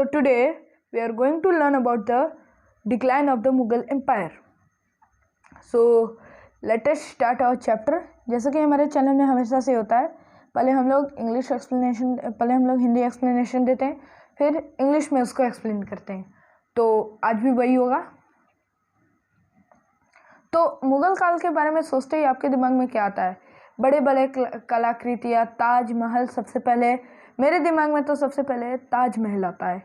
So today we are going to learn about the decline of the Mughal Empire. So let us start our chapter. जैसा कि हमारे channel में हमेशा से होता है, पहले हम लोग हिंदी एक्सप्लेनेशन देते हैं, फिर इंग्लिश में उसको एक्सप्लेन करते हैं. तो आज भी वही होगा. तो मुग़ल काल के बारे में सोचते ही आपके दिमाग में क्या आता है? बड़े बड़े कलाकृतियाँ, ताजमहल. सबसे पहले मेरे दिमाग में तो सबसे पहले ताजमहल आता है,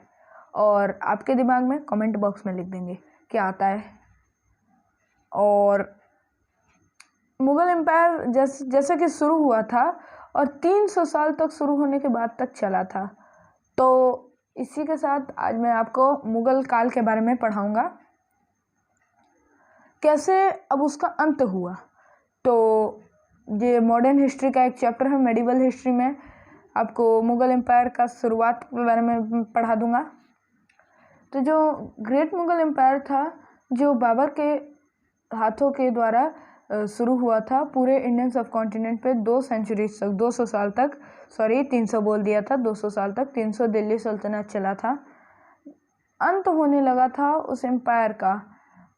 और आपके दिमाग में कमेंट बॉक्स में लिख देंगे क्या आता है. और मुग़ल एम्पायर जैसे कि शुरू हुआ था और 300 साल तक शुरू होने के बाद तक चला था. तो इसी के साथ आज मैं आपको मुग़ल काल के बारे में पढ़ाऊँगा, कैसे अब उसका अंत हुआ. तो ये मॉडर्न हिस्ट्री का एक चैप्टर है. मेडिवल हिस्ट्री में आपको मुग़ल एम्पायर का शुरुआत के बारे में पढ़ा दूंगा. तो जो ग्रेट मुग़ल एम्पायर था, जो बाबर के हाथों के द्वारा शुरू हुआ था, पूरे इंडियन सब कॉन्टिनेंट पे 2 सेंचुरीज तक, 200 साल तक, 300 बोल दिया था, 200 साल तक 300 दिल्ली सल्तनत चला था. अंत होने लगा था उस एम्पायर का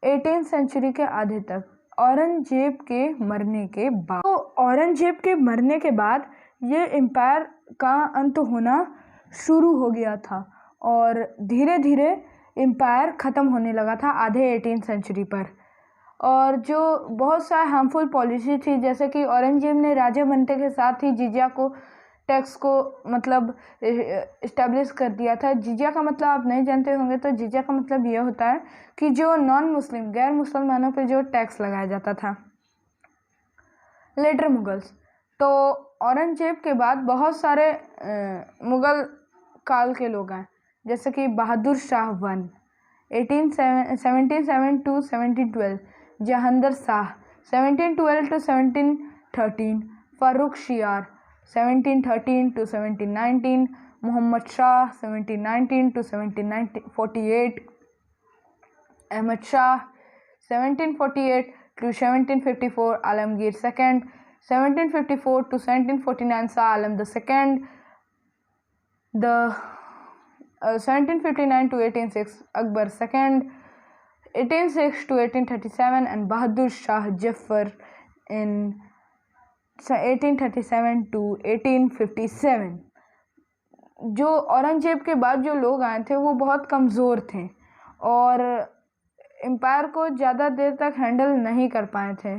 18th सेंचुरी के आधे तक, औरंगजेब के मरने के बाद. तो औरंगजेब के मरने के बाद ये एम्पायर का अंत होना शुरू हो गया था, और धीरे धीरे एम्पायर ख़त्म होने लगा था आधे 18th सेंचुरी पर. और जो बहुत सारे हार्मफुल पॉलिसी थी, जैसे कि औरंगजेब ने राजा बनने के साथ ही जिजिया को, टैक्स को मतलब इस्टेब्लिश कर दिया था. जिजिया का मतलब आप नहीं जानते होंगे, तो जिजिया का मतलब ये होता है कि जो नॉन मुस्लिम, गैर मुसलमानों पे जो टैक्स लगाया जाता था. Later Mughals. तो औरंगजेब के बाद बहुत सारे मुग़ल काल के लोग हैं, जैसे कि Bahadur Shah 1 1707 to 1712, Jahangir Shah 1712 to 1713, Farooq शियार 1713 to 1719, Mohammad Shah 1719 to 1748, Ahmad Shah 1748 to 1754, Alamgir II 1754 to 1749, Shah Alam II, 1759 to 1806, Akbar II, 1806 to 1837, and Bahadur Shah Jafar in 1837 to 1857. जो औरंगजेब के बाद जो लोग आए थे वो बहुत कमज़ोर थे और एम्पायर को ज़्यादा देर तक हैंडल नहीं कर पाए थे,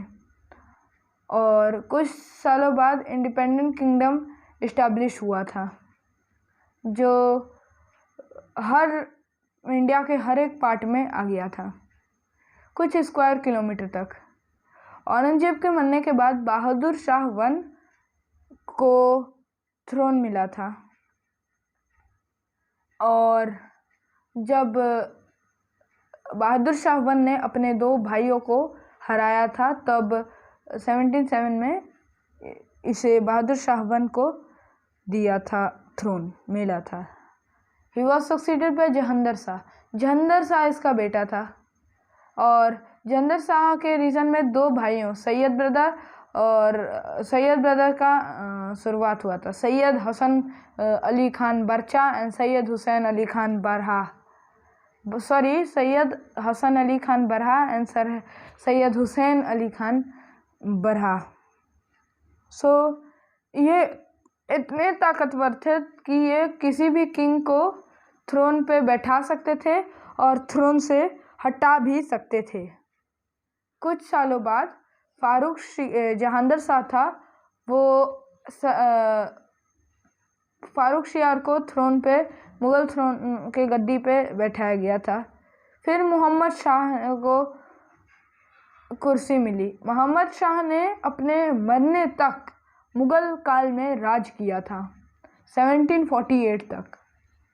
और कुछ सालों बाद इंडिपेंडेंट किंगडम इस्टेब्लिश हुआ था, जो इंडिया के हर एक पार्ट में आ गया था, कुछ स्क्वायर किलोमीटर तक. औरंगजेब के मरने के बाद बहादुर शाह 1 को थ्रोन मिला था, और जब बहादुर शाह 1 ने अपने 2 भाइयों को हराया था, तब 1707 में इसे बहादुर शाह 1 को दिया था, थ्रोन मिला था. He was succeeded by Jahangir Shah. Jahangir Shah इसका बेटा था, और जहांगीर शाह के रीजन में 2 भाइयों, सैयद ब्रदर का शुरुआत हुआ था. सैयद हसन अली खान बरचा एंड सैयद हुसैन अली खान बरहा. सैयद हसन अली खान बरहा एंड सैयद हुसैन अली खान बरहा. सो ये इतने ताकतवर थे कि ये किसी भी किंग को थ्रोन पे बैठा सकते थे और थ्रोन से हटा भी सकते थे. कुछ सालों बाद जहांगीर शाह था, वो फारूक शियार को थ्रोन पे, मुग़ल थ्रोन के गद्दी पे बैठाया गया था. फिर मोहम्मद शाह को कुर्सी मिली. मोहम्मद शाह ने अपने मरने तक मुग़ल काल में राज किया था, 1748 तक.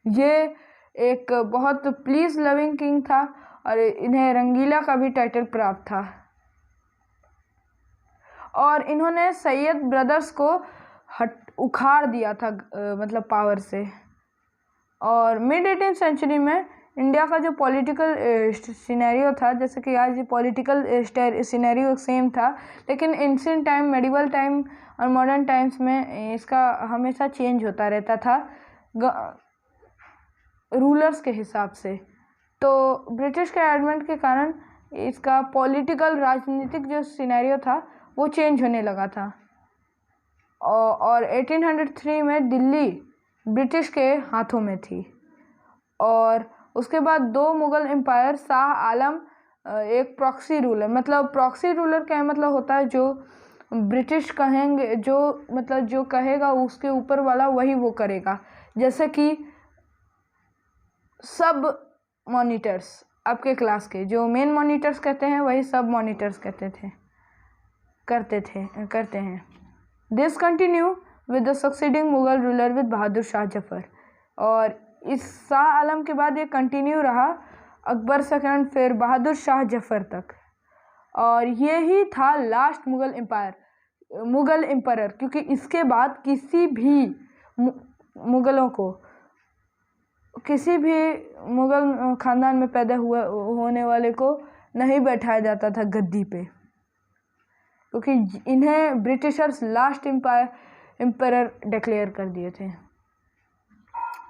ये एक बहुत पीस लविंग किंग था, और इन्हें रंगीला का भी टाइटल प्राप्त था, और इन्होंने सैयद ब्रदर्स को उखाड़ दिया था, मतलब पावर से. और मिड 18th सेंचुरी में इंडिया का जो पॉलिटिकल सिनेरियो था, जैसे कि आज पॉलिटिकल सिनेरियो सेम था, लेकिन एंशिएंट टाइम, मेडिवल टाइम और मॉडर्न टाइम्स में इसका हमेशा चेंज होता रहता था. रूलर्स के हिसाब से। तो ब्रिटिश के एडमेंट के कारण इसका पॉलिटिकल राजनीतिक जो सिनेरियो था वो चेंज होने लगा था और 1803 में दिल्ली ब्रिटिश के हाथों में थी। और उसके बाद दो मुग़ल एम्पायर शाह आलम एक प्रॉक्सी रूलर, मतलब प्रॉक्सी रूलर क्या मतलब होता है जो ब्रिटिश कहेंगे, जो मतलब जो कहेगा उसके ऊपर वाला वही वो करेगा। जैसे कि सब मॉनिटर्स आपके क्लास के जो मेन मॉनिटर्स कहते हैं वही सब मॉनिटर्स करते हैं। This continue with the succeeding Mughal ruler with Bahadur Shah Zafar. और इस शाह आलम के बाद ये कंटिन्यू रहा अकबर सेकंड फिर बहादुर शाह जफ़र तक। और ये ही था लास्ट मुग़ल एम्पायर, क्योंकि इसके बाद किसी भी मुग़ल ख़ानदान में पैदा होने वाले को नहीं बैठाया जाता था गद्दी पे, क्योंकि इन्हें ब्रिटिशर्स लास्ट एम्पायर डिक्लेयर कर दिए थे।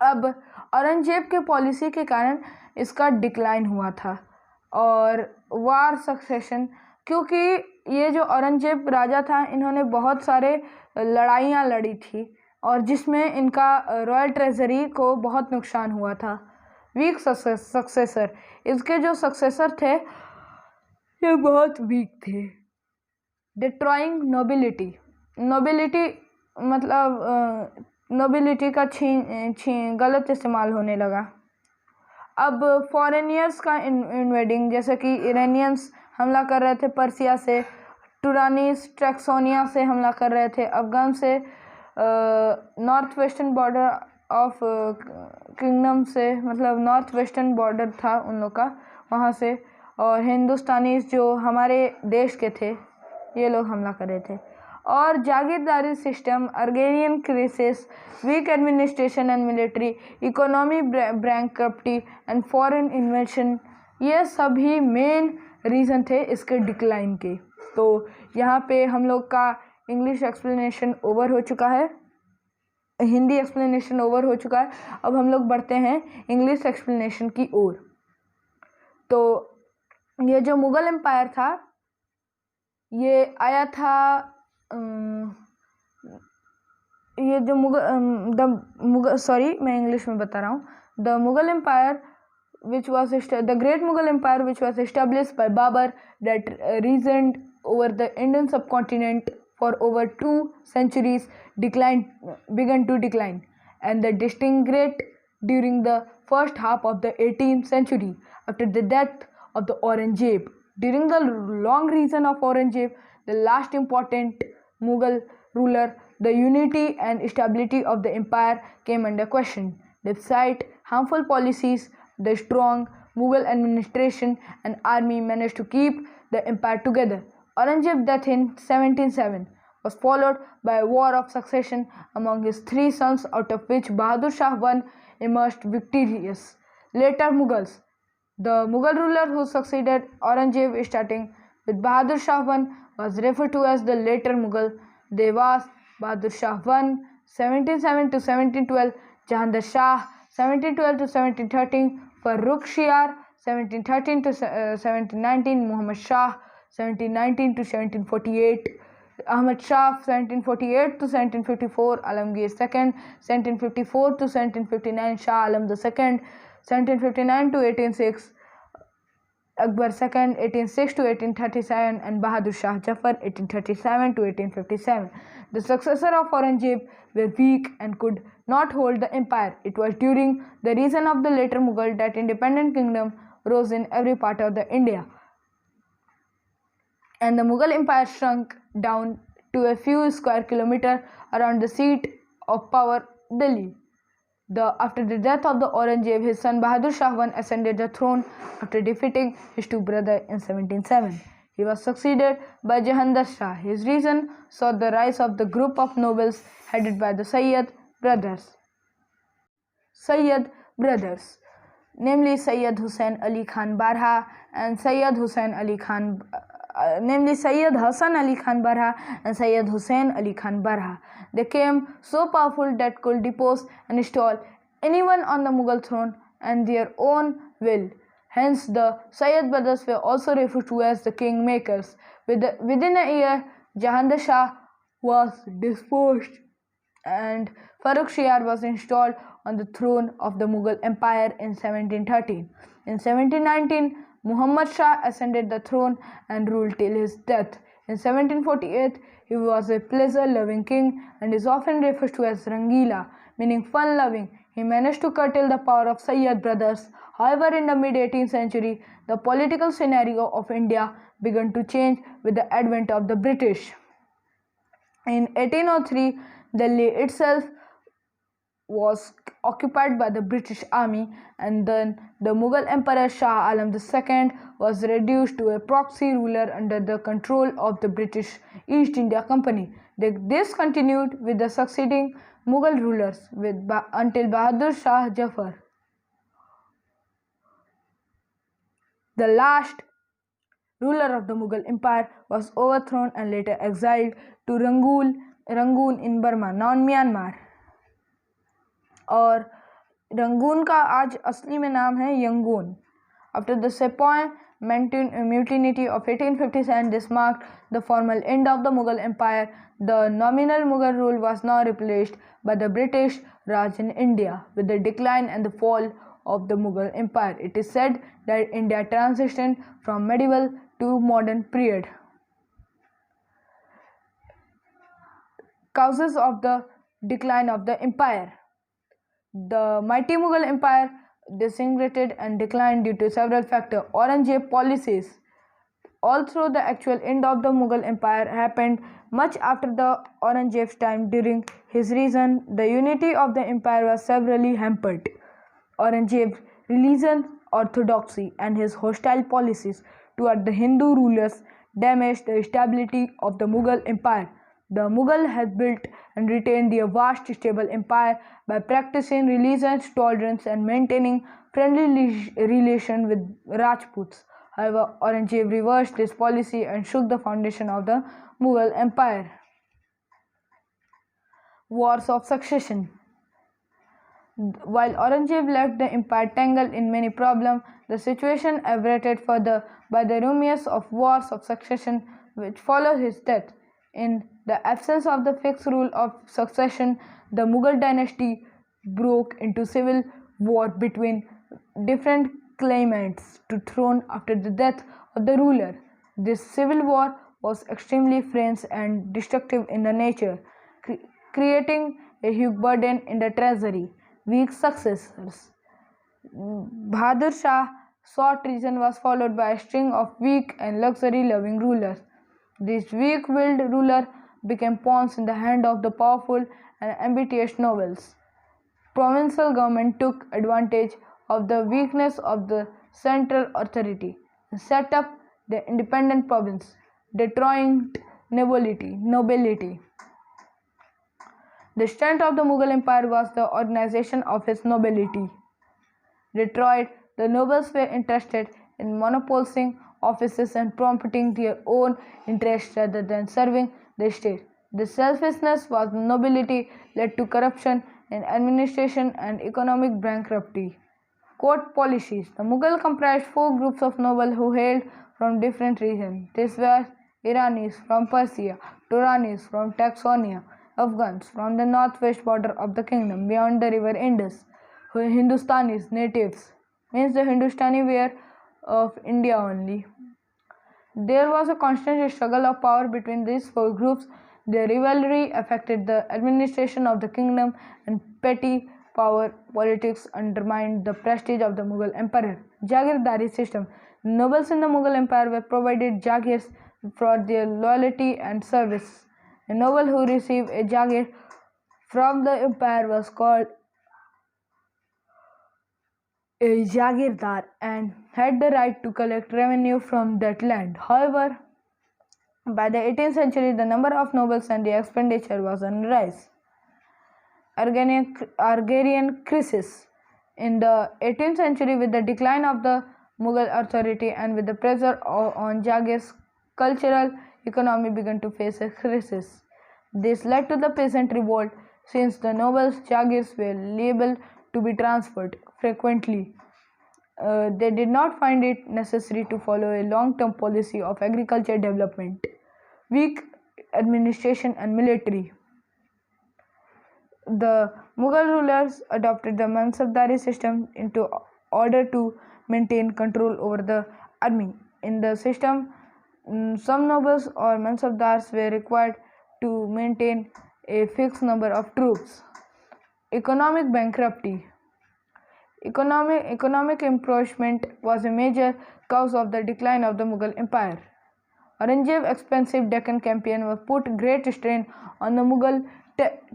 अब औरंगजेब के पॉलिसी के कारण इसका डिक्लाइन हुआ था और वार सक्सेशन, क्योंकि ये जो औरंगजेब राजा था इन्होंने बहुत सारे लड़ाइयाँ लड़ी थी और जिसमें इनका रॉयल ट्रेजरी को बहुत नुकसान हुआ था। वीक सक्सेसर, इसके जो सक्सेसर थे ये बहुत वीक थे। डिस्ट्रॉइंग नोबिलिटी मतलब नोबिलिटी का गलत इस्तेमाल होने लगा। अब फॉरेनियर्स का इन्वेडिंग, जैसे कि इरानियंस हमला कर रहे थे पर्सिया से, टुरानीस ट्रैक्सोनिया से हमला कर रहे थे, अफगान से, north western border of kingdom से, मतलब नॉर्थ वेस्टर्न बॉर्डर था उन लोग का वहाँ से, और हिंदुस्तानीज जो हमारे देश के थे ये लोग हमला कर रहे थे। और जागीरदारी सिस्टम, अर्गेनियन crisis, weak administration and military, economy bankruptcy and foreign invasion, ये सभी मेन रीज़न थे इसके डिक्लाइन के। तो यहाँ पे हम लोग का इंग्लिश एक्सप्लेनेशन ओवर हो चुका है, हिंदी एक्सप्लेनेशन ओवर हो चुका है। अब हम लोग बढ़ते हैं इंग्लिश एक्सप्लेनेशन की ओर। तो ये जो मुग़ल एम्पायर था ये आया था ये जो मैं इंग्लिश में बता रहा हूँ। The Mughal empire which was the great Mughal Empire which was established by Babur that reigned over the Indian subcontinent for over 2 centuries began to decline, and the disintegrate during the first half of the 18th century after the death of the Aurangzeb. During the long reign of Aurangzeb, the last important Mughal ruler, the unity and stability of the empire came under question. Despite harmful policies, the strong Mughal administration and army managed to keep the empire together. Aurangzeb's death in 1707 was followed by a war of succession among his 3 sons, out of which Bahadur Shah I emerged victorious. Later Mughals. The Mughal ruler who succeeded Aurangzeb, starting with Bahadur Shah I, was referred to as the later Mughal. They was Bahadur Shah I, 1707 to 1712, Jahandar Shah, 1712 to 1713, Farrukhsiyar, 1713 to 1719, Muhammad Shah, 1719 to 1748, Ahmad Shah, 1748 to 1754, Alamgir II, 1754 to 1759, Shah Alam II, 1759 to 1806, Akbar II, 1806 to 1837, and Bahadur Shah Jafar, 1837 to 1857. The successor of Aurangzeb were weak and could not hold the empire. It was during the reign of the later Mughal that independent kingdom rose in every part of the India, and the Mughal empire shrunk down to a few square kilometers around the seat of power, Delhi. After the death of the Aurangzeb, his son Bahadur Shah I ascended the throne after defeating his 2 brothers in 1707. He was succeeded by Jahandar Shah. His reign saw the rise of the group of nobles headed by the Sayyid brothers, namely Sayyid Hussain Ali Khan Barha and Sayyid Hassan Ali Khan Barha and Sayyid Hussain Ali Khan Barha. They came so powerful that could depose and install anyone on the Mughal throne. and their own will. Hence, the Sayyid brothers were also referred to as the kingmakers. Within a year, Jahandar Shah was disposed and Farrukh Shiar was installed on the throne of the Mughal Empire in 1713. In 1719, Muhammad Shah ascended the throne and ruled till his death. In 1748, he was a pleasure-loving king and is often referred to as Rangila, meaning fun-loving. He managed to curtail the power of Sayyid brothers. However, in the mid-18th century, the political scenario of India began to change with the advent of the British. In 1803, Delhi itself was occupied by the British army, and then the Mughal Emperor Shah Alam II was reduced to a proxy ruler under the control of the British East India Company. This continued with the succeeding Mughal rulers until Bahadur Shah Jafar, the last ruler of the Mughal Empire, was overthrown and later exiled to Rangoon in Burma, non-Myanmar. और Rangoon का आज असली में नाम है Yangon. After the Sepoy mutiny of 1857, this marked the formal end of the Mughal Empire. The nominal Mughal rule was now replaced by the British Raj in India. With the decline and the fall of the Mughal Empire, it is said that India transitioned from medieval to modern period. Causes of the decline of the empire. The mighty Mughal Empire disintegrated and declined due to several factors. Aurangzeb policies. Although the actual end of the Mughal Empire happened much after the Aurangzeb's time, during his reign, the unity of the empire was severely hampered. Aurangzeb's religious orthodoxy and his hostile policies toward the Hindu rulers damaged the stability of the Mughal Empire. The Mughal had built and retained their vast stable empire by practicing religious tolerance and maintaining friendly relations with Rajputs. However, Aurangzeb reversed this policy and shook the foundation of the Mughal Empire. Wars of Succession. While Aurangzeb left the empire tangled in many problems, the situation aggravated further by the rumors of wars of succession which followed his death. In the absence of the fixed rule of succession, the Mughal dynasty broke into civil war between different claimants to throne after the death of the ruler. This civil war was extremely fierce and destructive in nature, creating a huge burden in the treasury. Weak successors. Bahadur Shah sought reason was followed by a string of weak and luxury-loving rulers. These weak-willed rulers became pawns in the hand of the powerful and ambitious nobles. Provincial government took advantage of the weakness of the central authority and set up the independent province, destroying nobility. The strength of the Mughal Empire was the organization of its nobility. Detroit, the nobles were interested in monopolizing offices and promoting their own interests rather than serving the state. The selfishness of the nobility led to corruption in administration and economic bankruptcy. Court policies. The Mughal comprised four groups of nobles who hailed from different regions. These were Iranis from Persia, Turanis from Saxonia, Afghans from the northwest border of the kingdom beyond the river Indus, Hindustanis, natives, means the Hindustani were of India only. There was a constant struggle of power between these four groups. Their rivalry affected the administration of the kingdom, and petty power politics undermined the prestige of the Mughal emperor. Jagirdari system. Nobles in the Mughal Empire were provided jagirs for their loyalty and service. A noble who received a jagir from the empire was called a jagirdar and had the right to collect revenue from that land. However, by the 18th century, the number of nobles and the expenditure was on the rise. Agrarian crisis. In the 18th century, with the decline of the Mughal authority and with the pressure on jagirs, cultural economy began to face a crisis. This led to the peasant revolt, since the nobles' jagirs were liable to be transferred frequently. They did not find it necessary to follow a long-term policy of agriculture development, weak administration and military. The Mughal rulers adopted the Mansabdari system into order to maintain control over the army. In the system, some nobles or Mansabdars were required to maintain a fixed number of troops. Economic bankruptcy. Economic impoverishment was a major cause of the decline of the Mughal Empire. Aurangzeb's expensive Deccan campaign was put great strain on the Mughal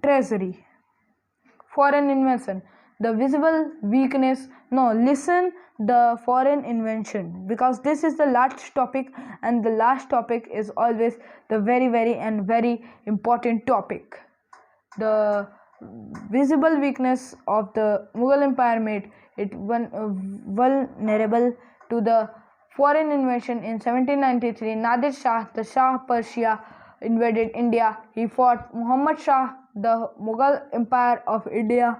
treasury. Foreign invention. The visible weakness. No, listen, the foreign invention, because this is the last topic, and the last topic is always the very important topic. The visible weakness of the Mughal Empire made it vulnerable to the foreign invasion. In 1793, Nadir Shah, the Shah of Persia, invaded India. He fought Muhammad Shah, the Mughal Empire of India,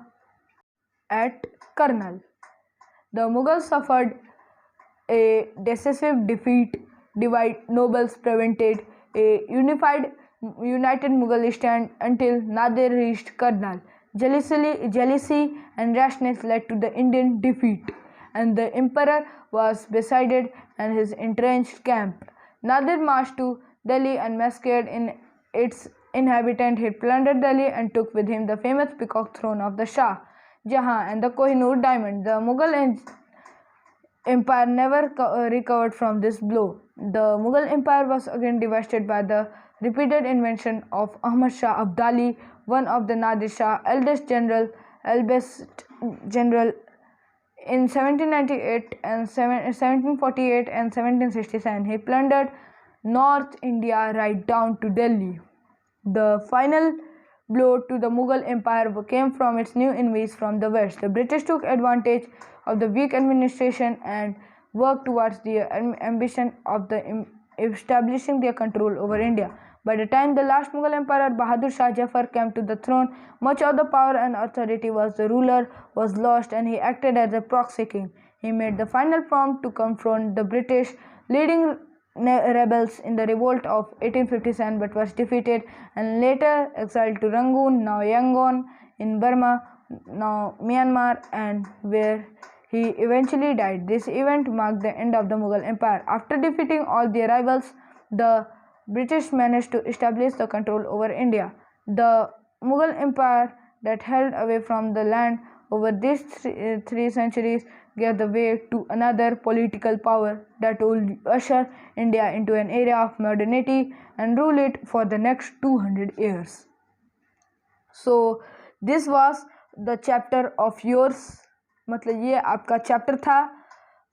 at Karnal. The Mughals suffered a decisive defeat. Divide nobles prevented a united Mughal stand until Nadir reached Karnal. Jealousy and rashness led to the Indian defeat, and the emperor was besieged and his entrenched camp. Nadir marched to Delhi and massacred in its inhabitants. He plundered Delhi and took with him the famous peacock throne of the Shah Jahan and the Kohinoor diamond. The Mughal Empire never recovered from this blow. The Mughal Empire was again devastated by the repeated invasion of Ahmad Shah Abdali, one of the Nadir Shah's eldest general, in 1798 and 1748 and 1767. He plundered North India right down to Delhi. The final blow to the Mughal Empire came from its new enemies from the west. The British took advantage of the weak administration and worked towards the ambition of establishing their control over India. By the time the last Mughal Emperor Bahadur Shah Jafar came to the throne, much of the power and authority was the ruler was lost, and he acted as a proxy king. He made the final attempt to confront the British, leading rebels in the revolt of 1857, but was defeated and later exiled to Rangoon, now Yangon, in Burma, now Myanmar, and where he eventually died. This event marked the end of the Mughal Empire. After defeating all their rivals, the British managed to establish the control over India. The Mughal Empire that held away from the land over these three centuries gave the way to another political power that would usher India into an era of modernity and rule it for the next 200 years. So this was the chapter of yours. मतलब ये आपका chapter था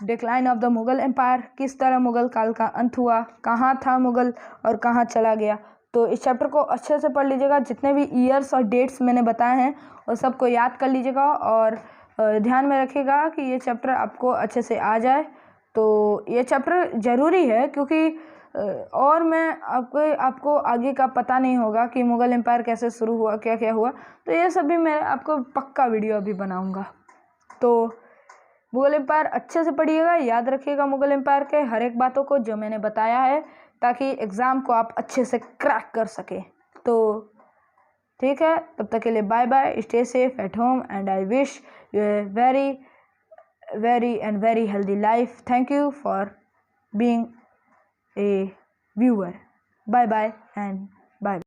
decline of the Mughal empire, किस तरह मुग़ल काल का अंत हुआ, कहाँ था मुग़ल और कहाँ चला गया। तो इस चैप्टर को अच्छे से पढ़ लीजिएगा, जितने भी ईयर्स और डेट्स मैंने बताए हैं वो सबको याद कर लीजिएगा और ध्यान में रखिएगा कि ये चैप्टर आपको अच्छे से आ जाए। तो ये चैप्टर ज़रूरी है क्योंकि और मैं आपको आगे का पता नहीं होगा कि मुग़ल एम्पायर कैसे शुरू हुआ, क्या क्या हुआ, तो ये सब भी मैं आपको पक्का वीडियो अभी बनाऊँगा। तो मुग़ल एम्पायर अच्छे से पढ़िएगा, याद रखिएगा मुग़ल एम्पायर के हर एक बातों को जो मैंने बताया है, ताकि एग्ज़ाम को आप अच्छे से क्रैक कर सकें। तो ठीक है, तब तक के लिए bye bye, stay safe at home and I wish you a very healthy life. Thank you for being a viewer. Bye bye and bye.